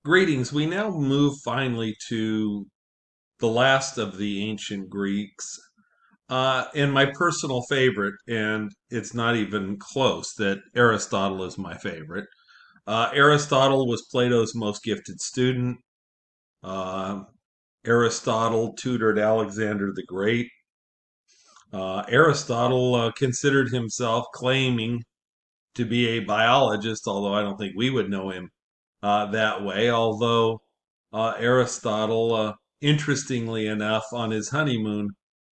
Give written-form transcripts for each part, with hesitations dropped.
Greetings. We now move finally to the last of the ancient Greeks, and my personal favorite, and it's not even close, that Aristotle is my favorite. Aristotle was Plato's most gifted student. Uh, Aristotle tutored Alexander the Great. Aristotle considered himself claiming to be a biologist, although I don't think we would know him that way. Although Aristotle, interestingly enough, on his honeymoon,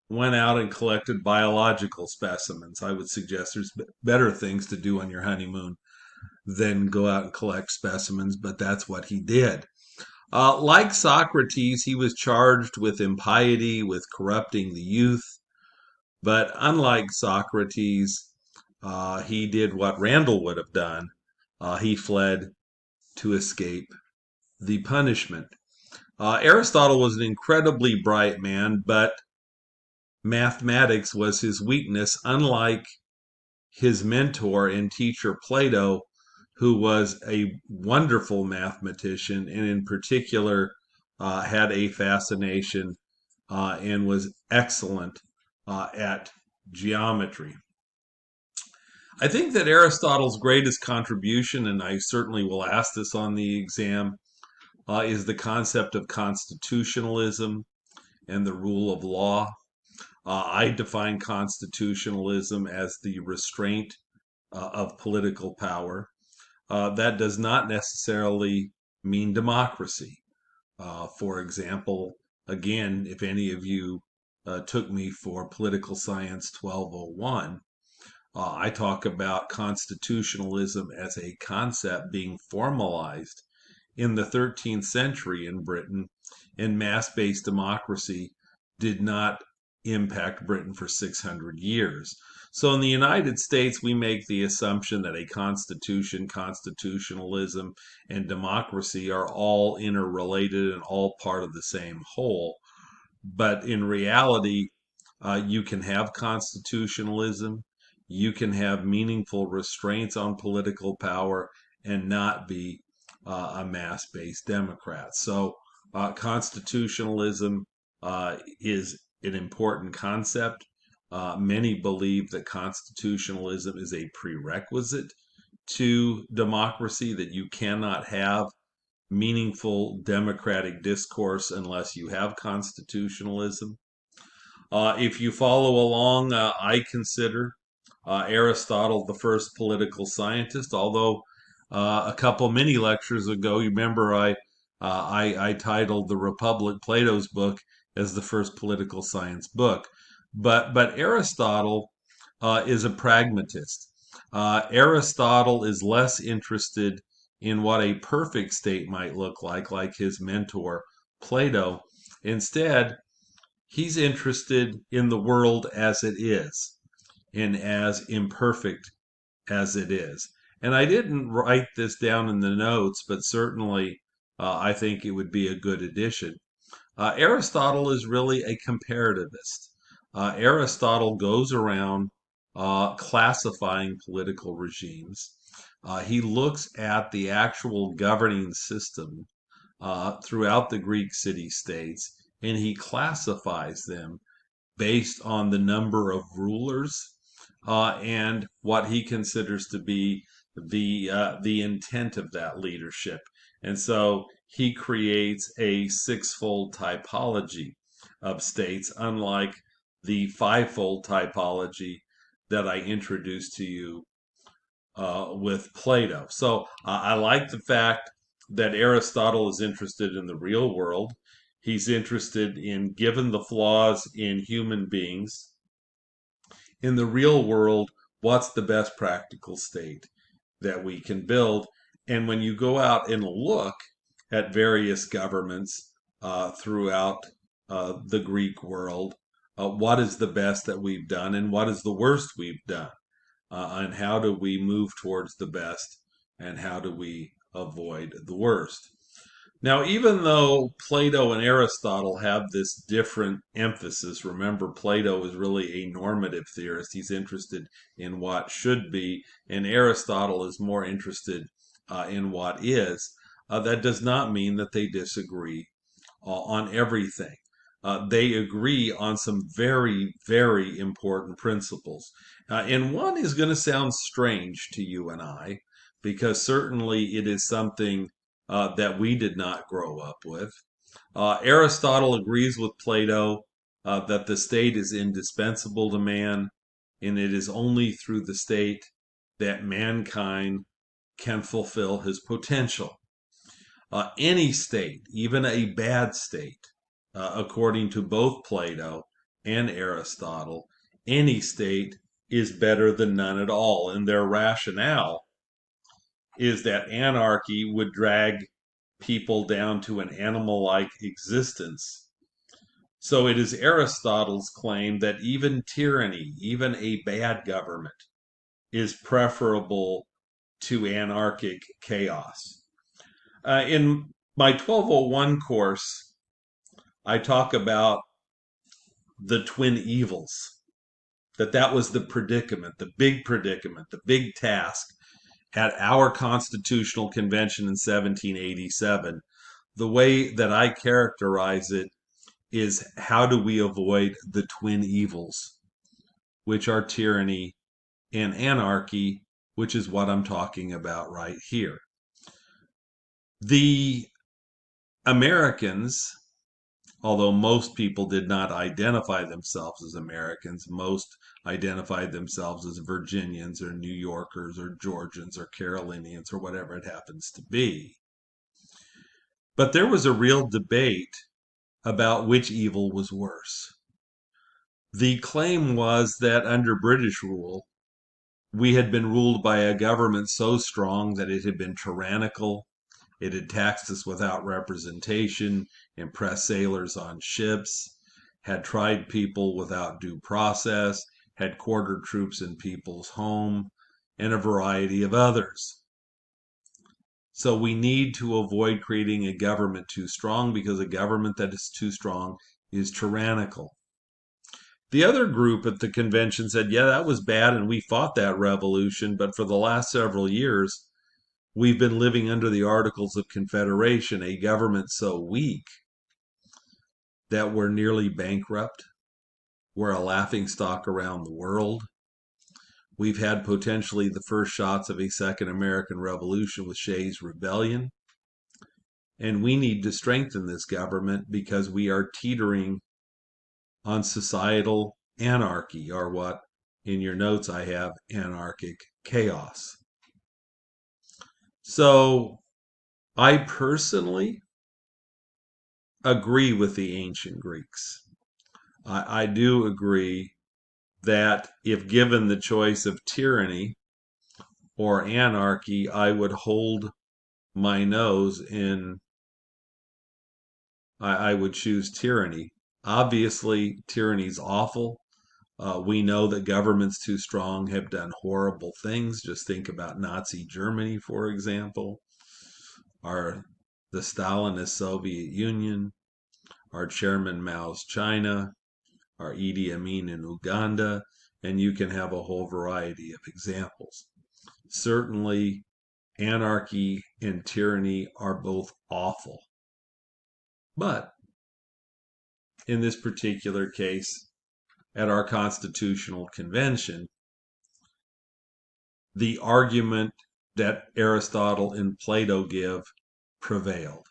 went out and collected biological specimens. I would suggest there's better things to do on your honeymoon than go out and collect specimens, but that's what he did. Like Socrates, he was charged with impiety, with corrupting the youth, but unlike Socrates, he did what Randall would have done. He fled to escape the punishment. Aristotle was an incredibly bright man, but mathematics was his weakness, unlike his mentor and teacher Plato, who was a wonderful mathematician and, in particular, had a fascination and was excellent at geometry. I think that Aristotle's greatest contribution, and I certainly will ask this on the exam, is the concept of constitutionalism and the rule of law. I define constitutionalism as the restraint of political power. That does not necessarily mean democracy. For example, again, if any of you took me for Political Science 1201, I talk about constitutionalism as a concept being formalized in the 13th century in Britain, and mass-based democracy did not impact Britain for 600 years. So in the United States, we make the assumption that a constitution, constitutionalism, and democracy are all interrelated and all part of the same whole. But in reality, you can have constitutionalism, you can have meaningful restraints on political power, and not be a mass based Democrat. So, constitutionalism is an important concept. Many believe that constitutionalism is a prerequisite to democracy, that you cannot have meaningful democratic discourse unless you have constitutionalism. If you follow along, I consider Aristotle the first political scientist, although a couple mini lectures ago, you remember I titled The Republic, Plato's book, as the first political science book. But Aristotle is a pragmatist. Aristotle is less interested in what a perfect state might look like his mentor Plato. Instead, he's interested in the world as it is and as imperfect as it is. And I didn't write this down in the notes, but certainly I think it would be a good addition. Aristotle is really a comparativist. Aristotle goes around classifying political regimes. He looks at the actual governing system throughout the Greek city states, and he classifies them based on the number of rulers and what he considers to be the intent of that leadership. And so he creates a sixfold typology of states, unlike the fivefold typology that I introduced to you with Plato. So I like the fact that Aristotle is interested in the real world. He's interested in, given the flaws in human beings, in the real world, what's the best practical state that we can build? And when you go out and look at various governments throughout the Greek world, what is the best that we've done and what is the worst we've done? And how do we move towards the best and how do we avoid the worst? Now, even though Plato and Aristotle have this different emphasis, remember, Plato is really a normative theorist. He's interested in what should be, and Aristotle is more interested in what is. That does not mean that they disagree on everything. They agree on some very, very important principles. And one is going to sound strange to you and I, because certainly it is something that we did not grow up with. Aristotle agrees with Plato that the state is indispensable to man, and it is only through the state that mankind can fulfill his potential. Any state, even a bad state, according to both Plato and Aristotle, any state is better than none at all. And their rationale is that anarchy would drag people down to an animal like existence. So it is Aristotle's claim that even tyranny, even a bad government, is preferable to anarchic chaos. In my 1201 course, I talk about the twin evils, that was the predicament, the big task at our Constitutional Convention in 1787. The way that I characterize it is, how do we avoid the twin evils, which are tyranny and anarchy, which is what I'm talking about right here. The Americans, although most people did not identify themselves as Americans, most identified themselves as Virginians or New Yorkers or Georgians or Carolinians or whatever it happens to be. But there was a real debate about which evil was worse. The claim was that under British rule, we had been ruled by a government so strong that it had been tyrannical. It had taxed us without representation, impressed sailors on ships, had tried people without due process, had quartered troops in people's home, and a variety of others. So we need to avoid creating a government too strong, because a government that is too strong is tyrannical. The other group at the convention said, yeah, that was bad, and we fought that revolution, but for the last several years, we've been living under the Articles of Confederation, a government so weak that we're nearly bankrupt. We're a laughingstock around the world. We've had potentially the first shots of a second American Revolution with Shays' Rebellion. And we need to strengthen this government because we are teetering on societal anarchy, or what in your notes I have anarchic chaos. So I personally agree with the ancient Greeks. I do agree that if given the choice of tyranny or anarchy, I would hold my nose in, I would choose tyranny. Obviously, tyranny's awful. We know that governments too strong have done horrible things. Just think about Nazi Germany, for example, or the Stalinist Soviet Union, our Chairman Mao's China, our Idi Amin in Uganda, and you can have a whole variety of examples. Certainly, anarchy and tyranny are both awful. But in this particular case, at our Constitutional Convention, the argument that Aristotle and Plato give prevailed.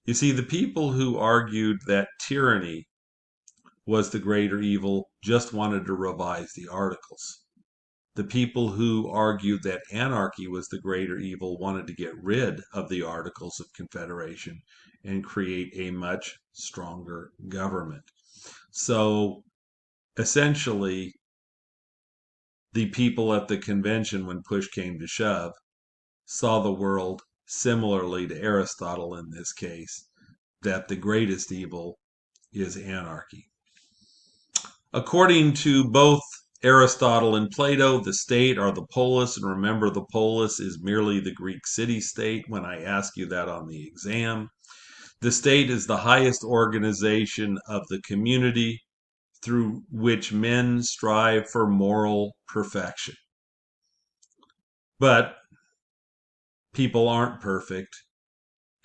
You see, the people who argued that tyranny was the greater evil just wanted to revise the Articles. The people who argued that anarchy was the greater evil wanted to get rid of the Articles of Confederation and create a much stronger government. So essentially, the people at the convention, when push came to shove, saw the world similarly to Aristotle in this case, that the greatest evil is anarchy. According to both Aristotle and Plato, the state or the polis, and remember the polis is merely the Greek city-state when I ask you that on the exam. The state is the highest organization of the community through which men strive for moral perfection. But people aren't perfect,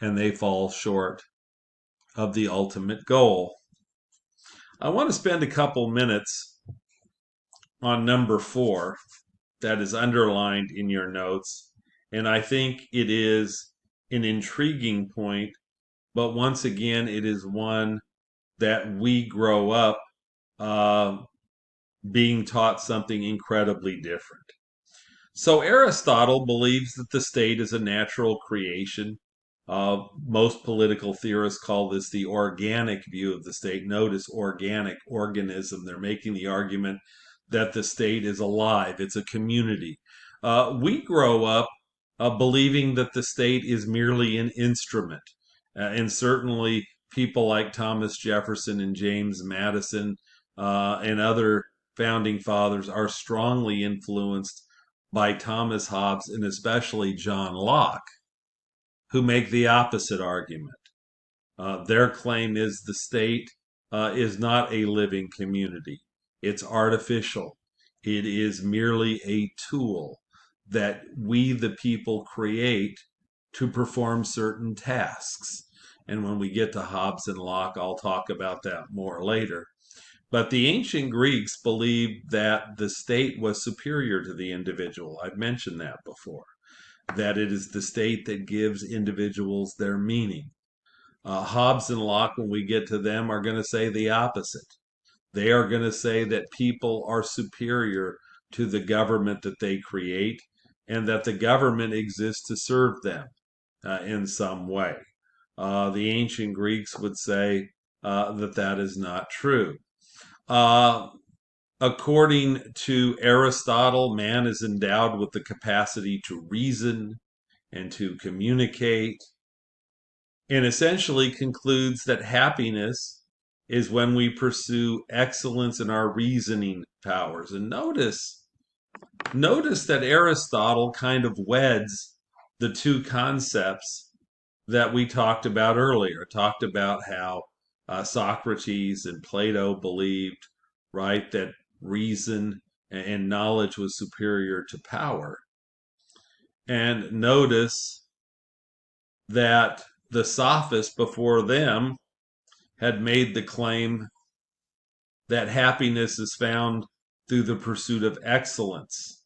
and they fall short of the ultimate goal. I want to spend a couple minutes on number 4 that is underlined in your notes, and I think it is an intriguing point, but once again, it is one that we grow up uh, being taught something incredibly different. So Aristotle believes that the state is a natural creation. Most political theorists call this the organic view of the state. Notice organic, organism. They're making the argument that the state is alive. It's a community. We grow up believing that the state is merely an instrument. And certainly people like Thomas Jefferson and James Madison and other founding fathers are strongly influenced by Thomas Hobbes and especially John Locke, who make the opposite argument. Their claim is the state is not a living community. It's artificial. It is merely a tool that we, the people, create to perform certain tasks. And when we get to Hobbes and Locke, I'll talk about that more later. But the ancient Greeks believed that the state was superior to the individual. I've mentioned that before, that it is the state that gives individuals their meaning. Hobbes and Locke, when we get to them, are going to say the opposite. They are going to say that people are superior to the government that they create and that the government exists to serve them in some way. The ancient Greeks would say that that is not true. According to Aristotle, man is endowed with the capacity to reason and to communicate, and essentially concludes that happiness is when we pursue excellence in our reasoning powers. And notice that Aristotle kind of weds the two concepts that we talked about earlier. Talked about how Socrates and Plato believed, right, that reason and knowledge was superior to power. And notice that the sophists before them had made the claim that happiness is found through the pursuit of excellence.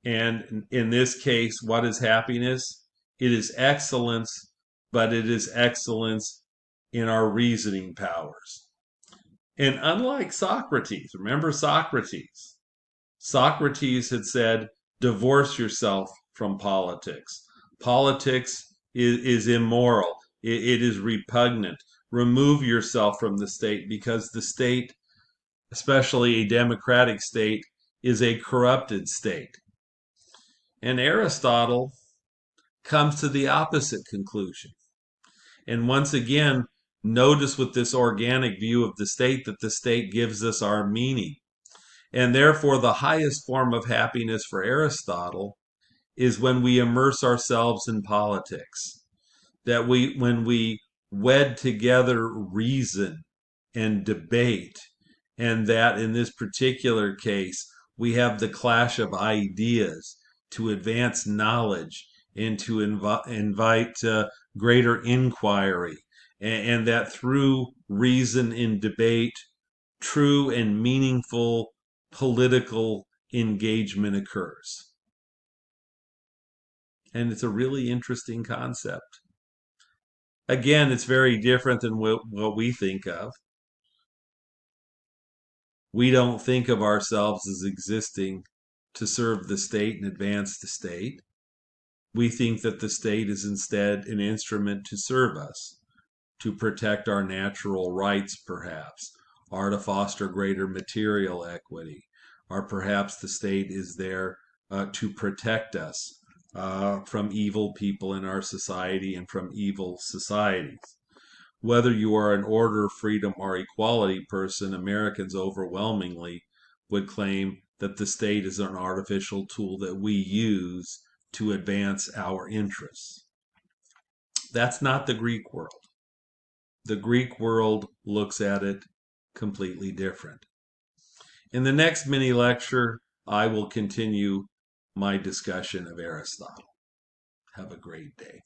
And in this case, what is happiness? It is excellence, but it is excellence in our reasoning powers. And unlike Socrates, remember Socrates? Socrates had said, divorce yourself from politics. Politics is immoral. It is repugnant. Remove yourself from the state because the state, especially a democratic state, is a corrupted state. And Aristotle comes to the opposite conclusion. And once again, notice with this organic view of the state that the state gives us our meaning. And therefore, the highest form of happiness for Aristotle is when we immerse ourselves in politics. That when we wed together reason and debate, and that in this particular case, we have the clash of ideas to advance knowledge and to invite greater inquiry, and that through reason and debate, true and meaningful political engagement occurs. And it's a really interesting concept. Again, it's very different than what we think of. We don't think of ourselves as existing to serve the state and advance the state. We think that the state is instead an instrument to serve us, to protect our natural rights, perhaps, or to foster greater material equity, or perhaps the state is there to protect us from evil people in our society and from evil societies. Whether you are an order, freedom, or equality person, Americans overwhelmingly would claim that the state is an artificial tool that we use to advance our interests. That's not the Greek world. The Greek world looks at it completely different. In the next mini lecture, I will continue my discussion of Aristotle. Have a great day.